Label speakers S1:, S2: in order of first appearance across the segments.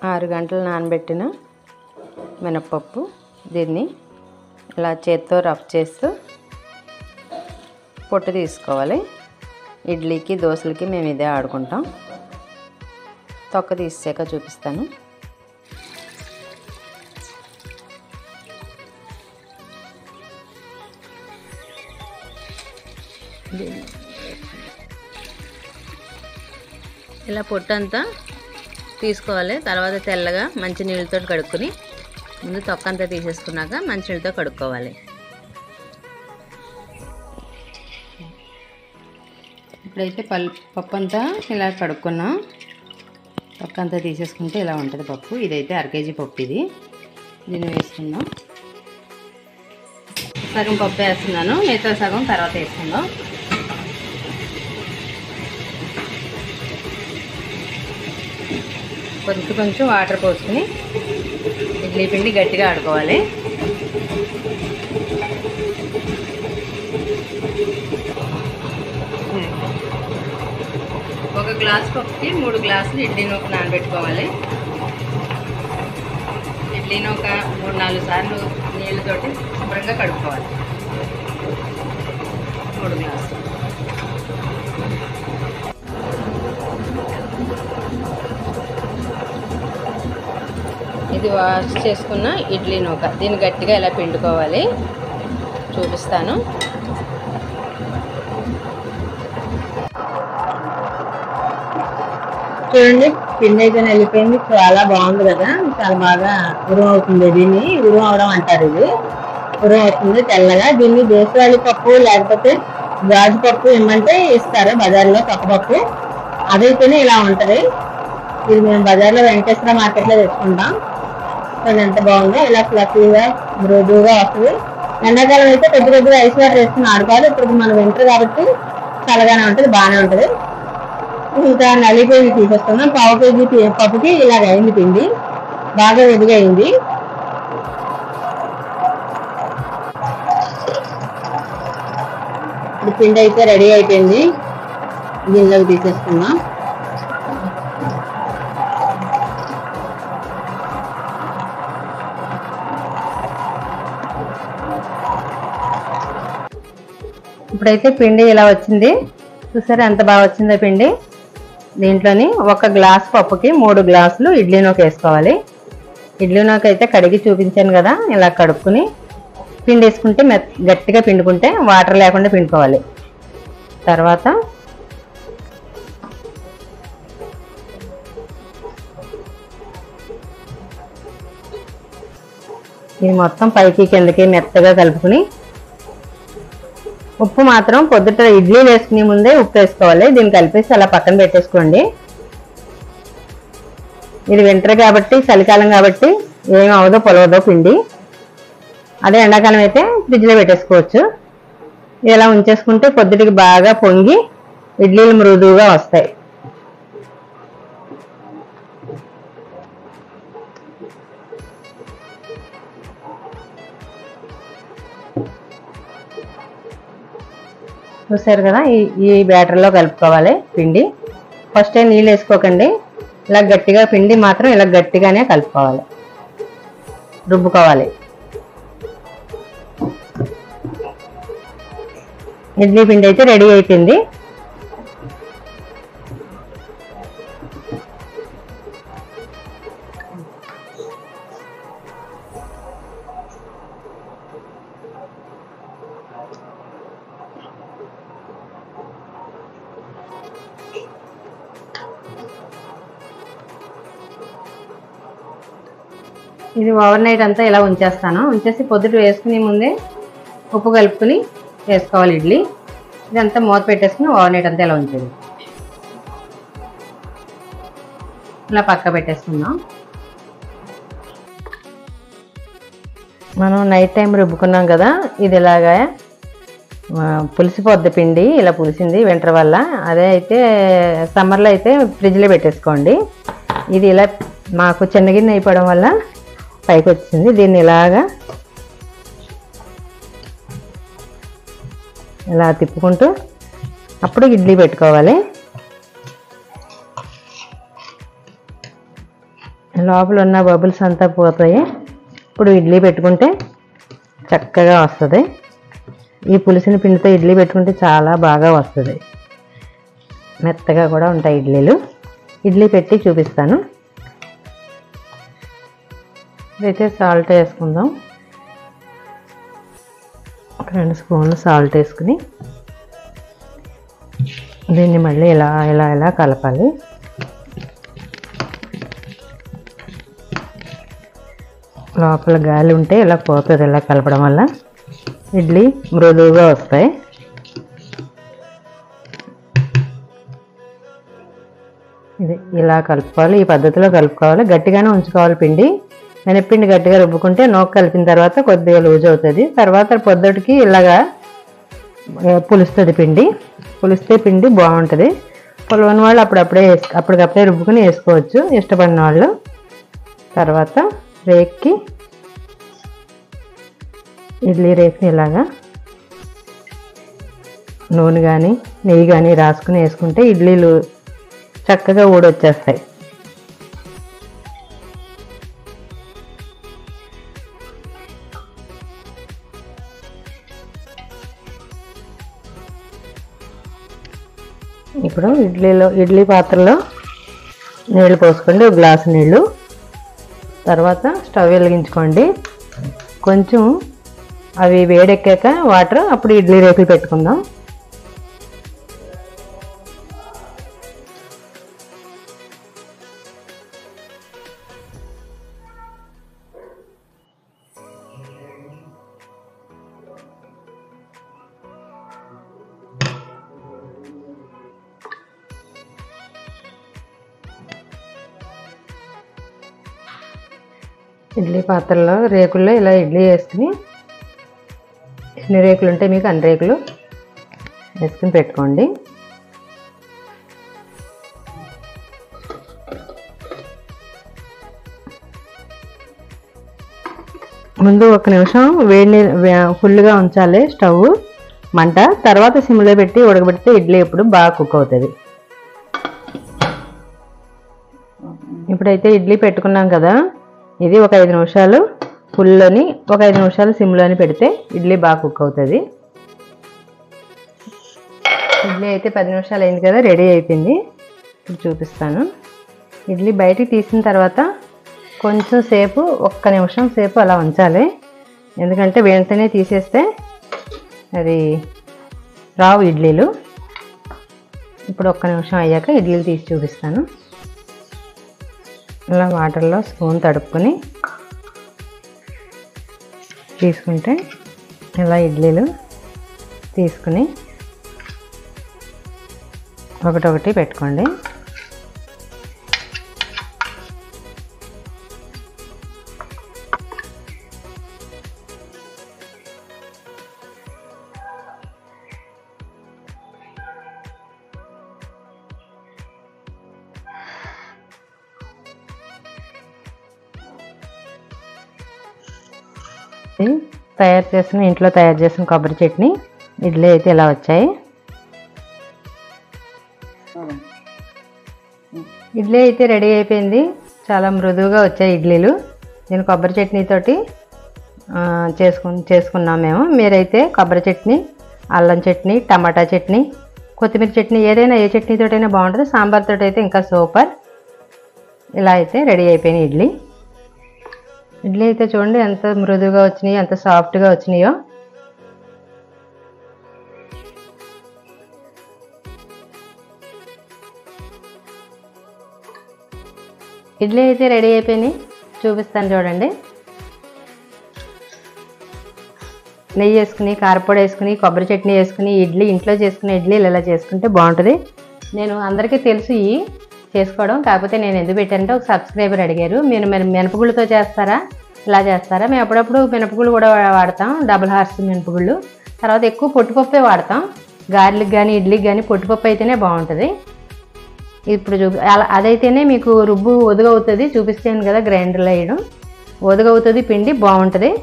S1: 6 గంటలు నానబెట్టిన మినపప్పు. దీన్ని ఇలా చేత్తో రఫ్ చేస్తూ పొట్టు తీసుకోవాలి. ఇడ్లీకి దోశలకి మేము ఇదే ఆడుకుంటాం. తొక్క తీసాక చూపిస్తాను. ఇలా పొట్టు అంతా తీసుకోవాలి. తర్వాత తెల్లగా మంచి నీళ్ళతో కడుక్కొని ముందు తొక్క అంతా తీసేసుకున్నాక మంచి నీళ్ళతో కడుక్కోవాలి. ఇప్పుడైతే పప్పు అంతా ఇలా కడుక్కున్నా. తొక్క అంతా తీసేసుకుంటే ఇలా ఉంటుంది పప్పు. ఇదైతే 1/2 kg పప్పు. దీన్ని వేసుకుందాం. సగం పప్పు వేస్తున్నాను, మిగతా సగం తర్వాత వేసుకుందాం. కొంచెం వాటర్ పోసుకుని ఇడ్లీ పిండి గట్టిగా ఆడుకోవాలి. ఒక గ్లాస్ పప్పుకి 3 గ్లాసులు ఇడ్లీ నూక నానబెట్టుకోవాలి. ఇడ్లీ నూక 3-4 సార్లు నీళ్ళతోటి శుభ్రంగా కడుక్కోవాలి. 3 గ్లాసులు. ఇది వాష్ చేసుకున్న ఇడ్లీ నూక. దీన్ని గట్టిగా ఇలా పిండుకోవాలి. చూపిస్తాను. చూడండి, పిండి అయితే వెళ్ళిపోయింది. చాలా బాగుంది కదా, చాలా బాగా ఉరుము అవుతుంది. దీన్ని ఉరుము అవడం అంటారు. ఇది ఉరుము అవుతుంది తెల్లగా. దీన్ని దేశవాళీ పప్పు లేకపోతే గాజు పప్పు ఇమ్మంటే ఇస్తారు బజార్లో. పప్పు అదైతేనే ఇలా ఉంటుంది. ఇది మేము బజార్లో వెంకటేశ్వర మార్కెట్లో తెచ్చుకుంటాం. ఎంత బాగుందో, ఇలా ఫ్లఫీగా మృదువుగా వస్తుంది. ఎండాకాలం అయితే కొద్దిగా ఐస్ వాటర్ వేసుకుని ఆడుకోవాలి. ఇప్పుడు మనం వింటర్ కాబట్టి చల్లగానే ఉంటుంది, బాగానే ఉంటుంది. ఇంకా నలిపోయి తీసేస్తున్నాం. 1/4 kg పప్పుకి ఇలాగ అయింది పిండి, బాగా ఎదిగా అయింది. ఇప్పుడు పిండి అయితే రెడీ అయిపోయింది. గిన్నెలోకి తీసేసుకున్నాం. ఇప్పుడైతే పిండి ఇలా వచ్చింది. చూసారా ఎంత బాగా వచ్చిందో పిండి. దీంట్లోని 1 గ్లాస్ పప్పుకి 3 గ్లాసులు ఇడ్లీ నూక వేసుకోవాలి. ఇడ్లీ నూక అయితే కడిగి చూపించాను కదా, ఇలా కడుక్కుని పిండి వేసుకుంటే గట్టిగా పిండుకుంటే వాటర్ లేకుండా పిండుకోవాలి. తర్వాత ఇది మొత్తం పైకి కిందకి మెత్తగా కలుపుకుని, ఉప్పు మాత్రం పొద్దుట ఇడ్లీలు వేసుకునే ముందే ఉప్పు వేసుకోవాలి. దీన్ని కలిపేసి అలా పక్కన పెట్టేసుకోండి. ఇది వింటర్ కాబట్టి, చలికాలం కాబట్టి ఏం అవదో పొలవదో పిండి. అదే ఎండాకాలం అయితే ఫ్రిడ్జ్లో పెట్టేసుకోవచ్చు. ఇలా ఉంచేసుకుంటే పొద్దుటికి బాగా పొంగి ఇడ్లీలు మృదువుగా వస్తాయి. చూసారు కదా, ఈ బ్యాటర్లో కలుపుకోవాలి పిండి. ఫస్ట్ టైం నీళ్ళు వేసుకోకండి. ఇలా గట్టిగా పిండి మాత్రం ఇలా గట్టిగానే కలుపుకోవాలి, రుబ్బుకోవాలి. ఇడ్లీ పిండి అయితే రెడీ అయిపోయింది. ఇది ఓవర్ నైట్ అంతా ఇలా ఉంచేస్తాను. ఉంచేసి పొద్దుట వేసుకునే ముందే ఉప్పు కలుపుకుని వేసుకోవాలి ఇడ్లీ. ఇదంతా మూత పెట్టేసుకుని ఓవర్ నైట్ అంతా ఇలా ఉంచేది. ఇలా పక్క పెట్టేసుకుందాం. మనం నైట్ టైం రుబ్బుకున్నాం కదా, ఇది ఇలాగా పులిసిపోద్ది పిండి. ఇలా పులిసింది వింటర్ వల్ల. అదే అయితే సమ్మర్లో అయితే ఫ్రిడ్జ్లో పెట్టేసుకోండి. ఇది ఇలా మాకు చిన్న గిన్నె అయిపోవడం వల్ల పైకి వచ్చింది. దీన్ని ఇలాగా ఇలా తిప్పుకుంటూ అప్పుడు ఇడ్లీ పెట్టుకోవాలి. లోపల ఉన్న బబుల్స్ అంతా పోతాయి. ఇప్పుడు ఇడ్లీ పెట్టుకుంటే చక్కగా వస్తుంది. ఈ పులిసిన పిండితో ఇడ్లీ పెట్టుకుంటే చాలా బాగా వస్తుంది. మెత్తగా కూడా ఉంటాయి ఇడ్లీలు. ఇడ్లీ పెట్టి చూపిస్తాను. ఇదైతే సాల్ట్ వేసుకుందాం. ఒక 2 స్పూన్లు సాల్ట్ వేసుకుని దీన్ని మళ్ళీ ఇలా కలపాలి. లోపల గాలి ఉంటే ఇలా పోతుంది. ఇలా కలపడం వల్ల ఇడ్లీ మృదువుగా వస్తాయి. ఇది ఇలా కలుపుకోవాలి. ఈ పద్ధతిలో కలుపుకోవాలి. గట్టిగానే ఉంచుకోవాలి పిండి. మినప్పిండి గట్టిగా రుబ్బుకుంటే నూక కలిపిన తర్వాత కొద్దిగా లూజ్ అవుతుంది. తర్వాత పొద్దుటికి ఇలాగా పులుస్తుంది పిండి. పులిస్తే పిండి బాగుంటుంది. పులవని వాళ్ళు అప్పటికప్పుడే రుబ్బుకుని వేసుకోవచ్చు ఇష్టపడిన వాళ్ళు. తర్వాత రేక్కి ఇడ్లీ రేక్ని ఇలాగా నూనె కానీ నెయ్యి కానీ రాసుకుని వేసుకుంటే ఇడ్లీలు చక్కగా ఊడొచ్చేస్తాయి. ఇప్పుడు ఇడ్లీ పాత్రలో నీళ్ళు పోసుకోండి. 1 గ్లాసు నీళ్ళు. తర్వాత స్టవ్ వెలిగించుకోండి. కొంచెం అవి వేడెక్కాక వాటర్, అప్పుడు ఇడ్లీ రేకులు పెట్టుకుందాం. ఇడ్లీ పాత్రలో రేకుల్లో ఇలా ఇడ్లీ వేసుకుని ఎన్ని రేకులు ఉంటే మీకు అన్ని రేకులు వేసుకుని పెట్టుకోండి. ముందు 1 నిమిషం వేడి ఫుల్గా ఉంచాలి స్టవ్ మంట. తర్వాత సిమ్లో పెట్టి ఉడకబెడితే ఇడ్లీ ఎప్పుడు బాగా కుక్ అవుతుంది. ఇప్పుడైతే ఇడ్లీ పెట్టుకున్నాం కదా, ఇది ఒక 5 నిమిషాలు ఫుల్లోని, ఒక 5 నిమిషాలు సిమ్లోని పెడితే ఇడ్లీ బాగా కుక్ అవుతుంది. ఇడ్లీ అయితే 10 నిమిషాలు అయింది కదా, రెడీ అయిపోయింది. ఇప్పుడు చూపిస్తాను. ఇడ్లీ బయటికి తీసిన తర్వాత కొంచెం సేపు, 1 నిమిషం సేపు అలా ఉంచాలి. ఎందుకంటే వెంటనే తీసేస్తే అది రావు ఇడ్లీలు. ఇప్పుడు 1 నిమిషం అయ్యాక ఇడ్లీలు తీసి చూపిస్తాను. ఇలా వాటర్లో స్పూన్ తడుపుకొని తీసుకుంటే ఇలా ఇడ్లీలు తీసుకుని ఒకటొకటి పెట్టుకోండి. ఇంట్లో తయారు చేసిన కొబ్బరి చట్నీ ఇడ్లీ అయితే ఇలా వచ్చాయి. ఇడ్లీ అయితే రెడీ అయిపోయింది. చాలా మృదువుగా వచ్చాయి ఇడ్లీలు. నేను కొబ్బరి చట్నీతోటి చేసుకున్నాం మేము. మీరైతే కొబ్బరి చట్నీ, అల్లం చట్నీ, టమాటా చట్నీ, కొత్తిమీర చట్నీ, ఏదైనా ఏ చట్నీతోటైనా బాగుంటుంది. సాంబార్ తోటి అయితే ఇంకా సూపర్. ఇలా అయితే రెడీ అయిపోయినాయి ఇడ్లీ. ఇడ్లీ అయితే చూడండి ఎంత మృదువుగా వచ్చినాయో, ఎంత సాఫ్ట్గా వచ్చినాయో. ఇడ్లీ అయితే రెడీ అయిపోయినాయి, చూపిస్తాను చూడండి. నెయ్యి వేసుకుని, కారపొడి వేసుకుని, కొబ్బరి చట్నీ వేసుకుని ఇడ్లీ, ఇంట్లో చేసుకునే ఇడ్లీలు ఇలా చేసుకుంటే బాగుంటుంది. నేను అందరికీ తెలుసు ఈ చేసుకోవడం, కాకపోతే నేను ఎందుకు పెట్టానంటే ఒక సబ్స్క్రైబర్ అడిగారు, మీరు మినపగుళ్ళతో చేస్తారా, ఇలా చేస్తారా? మేము అప్పుడప్పుడు మినపగుళ్ళు కూడా వాడతాం, డబుల్ హార్స్ మినపగుళ్ళు. తర్వాత ఎక్కువ పొట్టుపప్పే వాడతాం. గారెలకు కానీ ఇడ్లీకి కానీ పొట్టుపప్పు అయితేనే బాగుంటుంది. ఇప్పుడు అదైతేనే మీకు రుబ్బు ఒదుగవుతుంది. చూపిస్తాను కదా, గ్రైండర్లో వేయడం ఒదుగవుతుంది, పిండి బాగుంటుంది.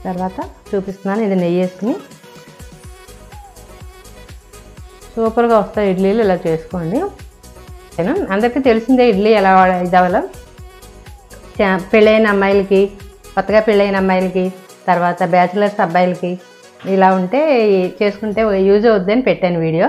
S1: తర్వాత చూపిస్తున్నాను. ఇది నెయ్యి వేసుకుని సూపర్గా వస్తాయి ఇడ్లీలు. ఇలా చేసుకోండి.
S2: అందరికీ తెలిసిందే ఇడ్లీ ఎలా ఇదవ్వాలో. పెళ్ళైన అమ్మాయిలకి, కొత్తగా పెళ్ళైన అమ్మాయిలకి, తర్వాత బ్యాచిలర్స్ అబ్బాయిలకి ఇలా ఉంటే చేసుకుంటే యూజ్ అవుద్దని పెట్టాను వీడియో.